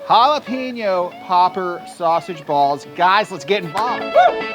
Jalapeno Popper Sausage Balls. Guys, let's get involved. Woo!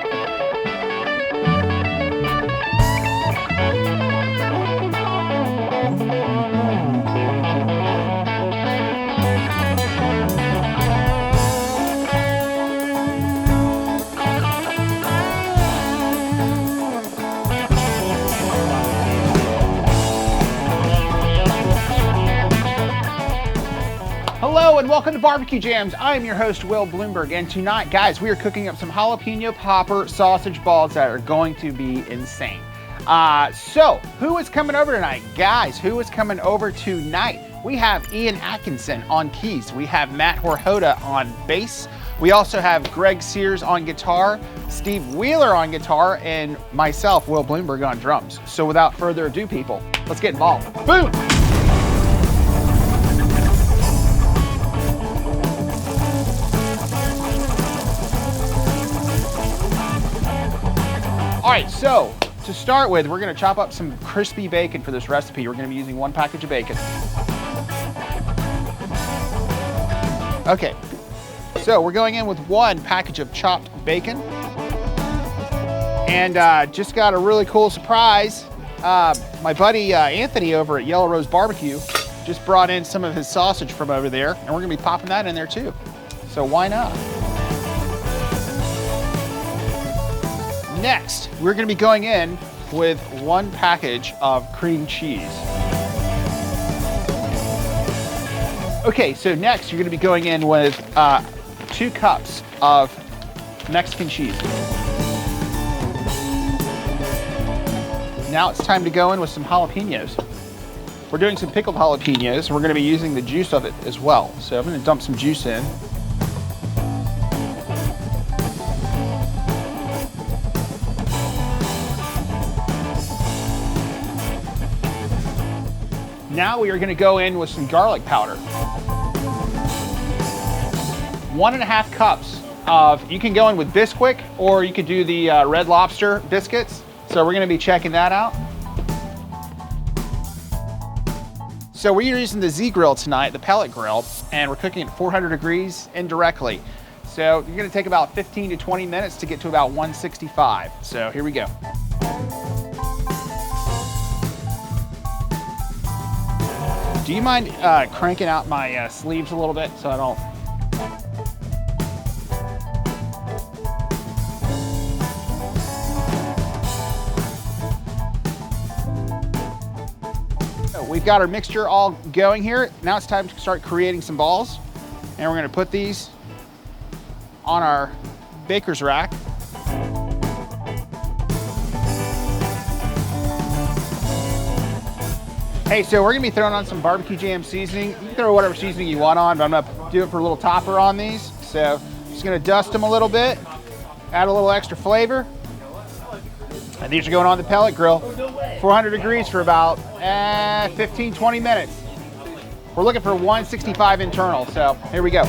Hello and welcome to BBQ Jams. I am your host, Will Bloomberg, and tonight, guys, we are cooking up some jalapeno popper sausage balls that are going to be insane. So, who is coming over tonight? Guys, who is coming over tonight? We have Ian Atkinson on keys. We have Matt Horhoda on bass. We also have Greg Sears on guitar, Steve Wheeler on guitar, and myself, Will Bloomberg, on drums. So without further ado, people, let's get involved. Boom! All right, so to start with, we're gonna chop up some crispy bacon for this recipe. We're gonna be using 1 package of bacon. Okay, so we're going in with 1 package of chopped bacon. And just got a really cool surprise. My buddy Anthony over at Yellow Rose Barbecue just brought in some of his sausage from over there, and we're gonna be popping that in there too. So why not? Next, we're gonna be going in with 1 package of cream cheese. Okay, so next you're gonna be going in with 2 cups of Mexican cheese. Now it's time to go in with some jalapenos. We're doing some pickled jalapenos, and we're gonna be using the juice of it as well. So I'm gonna dump some juice in. Now we are gonna go in with some garlic powder. 1.5 cups of, you can go in with Bisquick or you could do the Red Lobster biscuits. So we're gonna be checking that out. So we're using the ZGrill tonight, the pellet grill, and we're cooking at 400 degrees indirectly. So you're gonna take about 15 to 20 minutes to get to about 165. So here we go. Do you mind cranking out my sleeves a little bit so I don't... So we've got our mixture all going here. Now it's time to start creating some balls. And we're gonna put these on our baker's rack. Hey, so we're gonna be throwing on some BBQ Jam seasoning. You can throw whatever seasoning you want on, but I'm gonna do it for a little topper on these. So just gonna dust them a little bit, add a little extra flavor. And these are going on the pellet grill, 400 degrees for about 15, 20 minutes. We're looking for 165 internal, so here we go.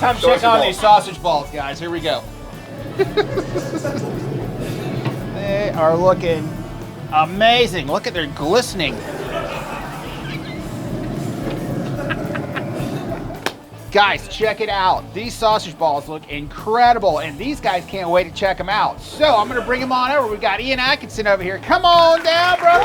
Time to check on these sausage balls, guys. Here we go. They are looking amazing. Look at, they're glistening. Guys, check it out. These sausage balls look incredible, and these guys can't wait to check them out. So I'm gonna bring them on over. We got Ian Atkinson over here. Come on down, bro.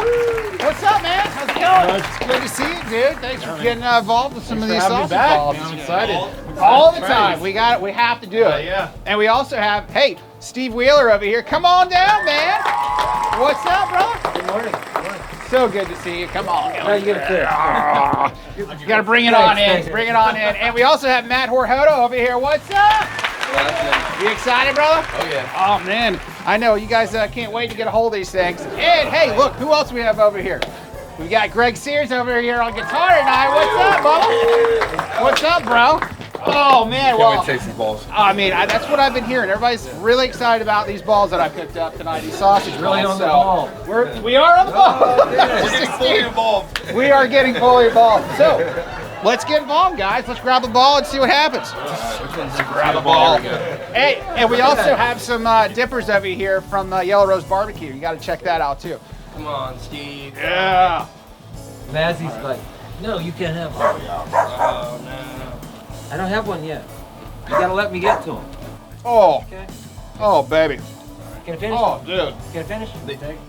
What's up, man? How's it going? It's good to see you, dude. Thanks for getting involved with some of these sausage balls. I'm excited. All the time. We got it. We have to do it. Yeah. And we also have, hey, Steve Wheeler over here. Come on down, man. What's up, brother? Good morning. So good to see you. Come on. How you get it You gotta bring it on in. Bring it on in. And we also have Matt Horhoto over here. What's up? You excited, brother? Oh yeah. Oh man, I know you guys can't wait to get a hold of these things. And hey, look, who else we have over here? We got Greg Sears over here on guitar tonight. What's up, Bubba? What's up, bro? Oh man, well, Can't wait to taste these balls. I mean, that's what I've been hearing. Everybody's really excited about these balls that I picked up tonight. These sausage balls. Really on the ball. We are on the ball. We're getting fully involved. We are getting fully involved. So let's get involved, guys. Let's grab a ball and see what happens. Grab a ball. Hey, and we also have some dippers over here from Yellow Rose Barbecue. You got to check that out too. Come on, Steve. Yeah. Mazzy's like, no, you can't have one. Oh no. I don't have one yet. You gotta let me get to him. Oh. Okay. Oh, baby. Can I finish? Oh, dude. Can I finish?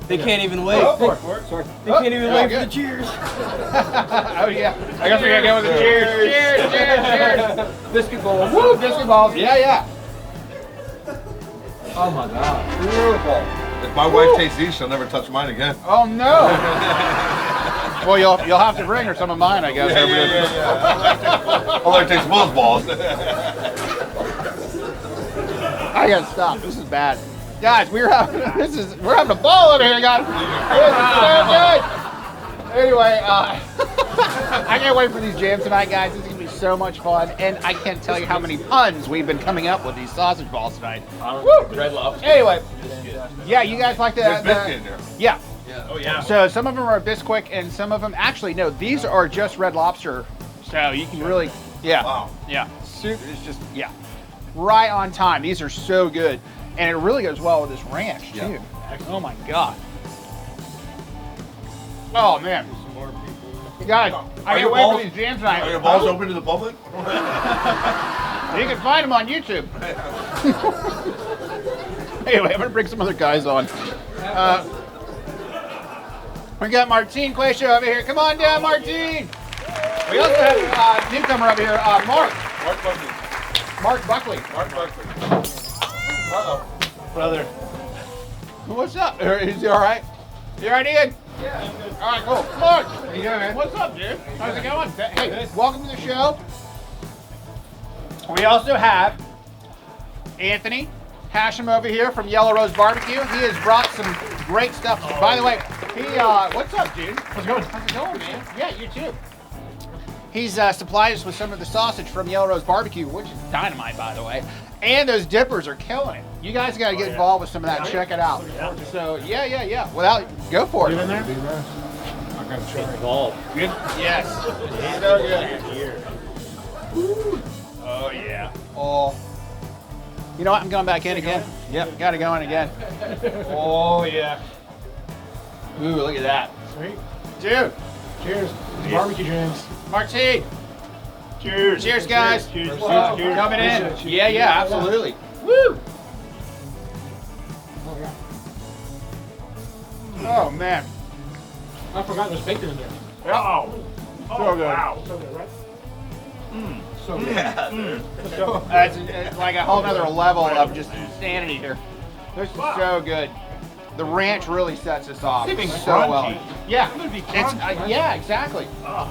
They can't even wait. Sorry. They can't even wait for good. the cheers. Oh yeah. I guess we gotta go with the cheers. Cheers, cheers, cheers. Biscuit bowl. Woo, biscuit balls. Yeah, yeah. Oh my God. Beautiful. If my wife tastes these, she'll never touch mine again. Oh no. Well, you'll have to bring her some of mine, I guess. I'll let her taste Will's balls. I gotta stop. This is bad, guys. We're having a ball over here, guys. This is so good. Anyway, I can't wait for these jams tonight, guys. This is gonna be so much fun, and I can't tell you how many puns we've been coming up with these sausage balls tonight. Woo! Red Lobster. Anyway, yeah, you guys like There's the biscuit in there. yeah. Oh yeah. So some of them are Bisquick, and some of them actually no. These are just Red Lobster. So you can really, yeah, Wow. yeah. Soup is just right on time. These are so good, and it really goes well with this ranch too. Oh my God. Oh man. Guys, I can't wait for these jams tonight. Are your balls open to the public? You can find them on YouTube. Anyway, I'm gonna bring some other guys on. We got Martine Quayshow over here. Come on down, Martine. We also have a newcomer over here, Mark. Mark Buckley. Mark Buckley. Uh-oh. Brother. What's up? Is he all right? You all right, Ian? Yeah, I'm good. All right, cool. Mark. How you doing, man? What's up, dude? How's it going? Hey, welcome to the show. We also have Anthony Hashem over here from Yellow Rose Barbecue. He has brought some great stuff. By the way, what's up, dude? How's it going? How's it going, man? Yeah, you too. He's supplied us with some of the sausage from Yellow Rose Barbecue, which is dynamite, by the way. And those dippers are killing it. You guys got to get involved with some of that. Check it out. So, yeah. Go for it. I'm gonna try. Involved. Good? Yes. So good. Oh, yeah. Oh. You know what? I'm going back in again. Yep, got to go in again. Oh, yeah. Ooh, look at that. Sweet. Dude. Cheers. Barbecue Jams. Martine. Cheers. Cheers, guys. Cheers. Wow. Cheers. Coming in. Appreciate you. Yeah, absolutely. Woo. Oh, man. I forgot there's bacon in there. Oh. So good. Wow. So good, right? So good. It's like a whole nother level of just insanity here. This is so good. The ranch really sets us off It's even so well. crunchy. Yeah, It's gonna be it's crunchy, right? yeah, exactly. Oh.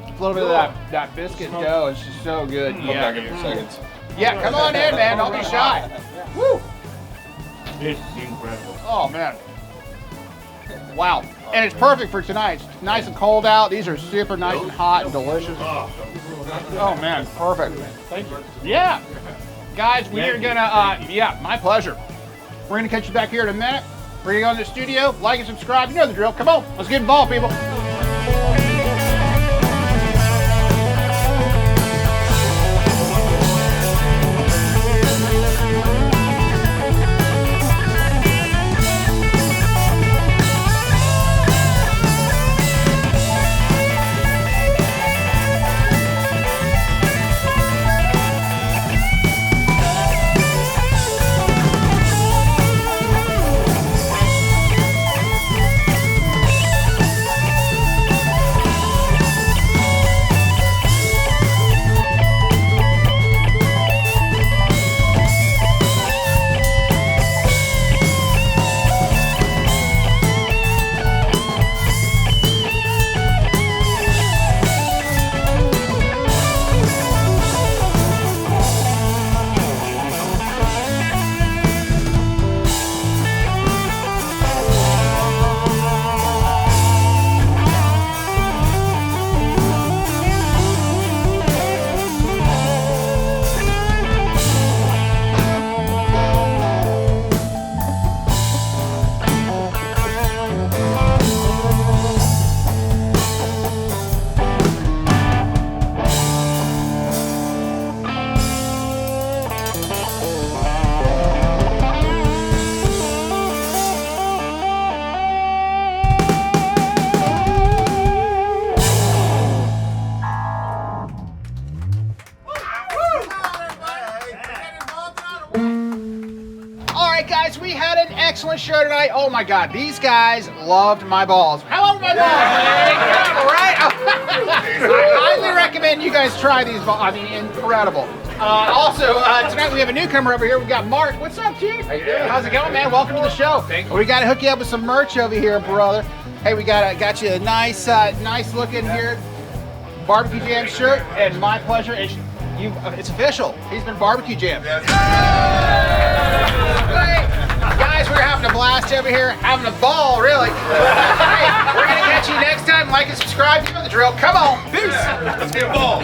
A little bit of that biscuit dough is just so good. Come back in for seconds. Yeah, come on in, man. Don't be shy. Woo. This is incredible. Oh man. Wow. And it's perfect for tonight. It's nice and cold out. These are super nice and hot and delicious. Oh man, perfect. Thank you. Yeah. Guys, we are gonna, my pleasure. We're gonna catch you back here in a minute. We're gonna go in the studio, like and subscribe. You know the drill. Come on, let's get involved, people. guys, we had an excellent show tonight. Oh my God, these guys loved my balls. How about my balls? Incredible, right? I highly recommend you guys try these balls. I mean, incredible. Also, tonight we have a newcomer over here. We've got Mark. What's up, Chief? How you doing? How's it going, man? Welcome to the show. Thank you. We got to hook you up with some merch over here, brother. Hey, we got you a nice, nice looking here BBQ Jams shirt, and my pleasure. It's official. He's been BBQ Jams. Guys, we're having a blast over here, having a ball, really. Hey, we're gonna catch you next time. Like and subscribe. You know the drill. Come on. Peace. Let's get a ball.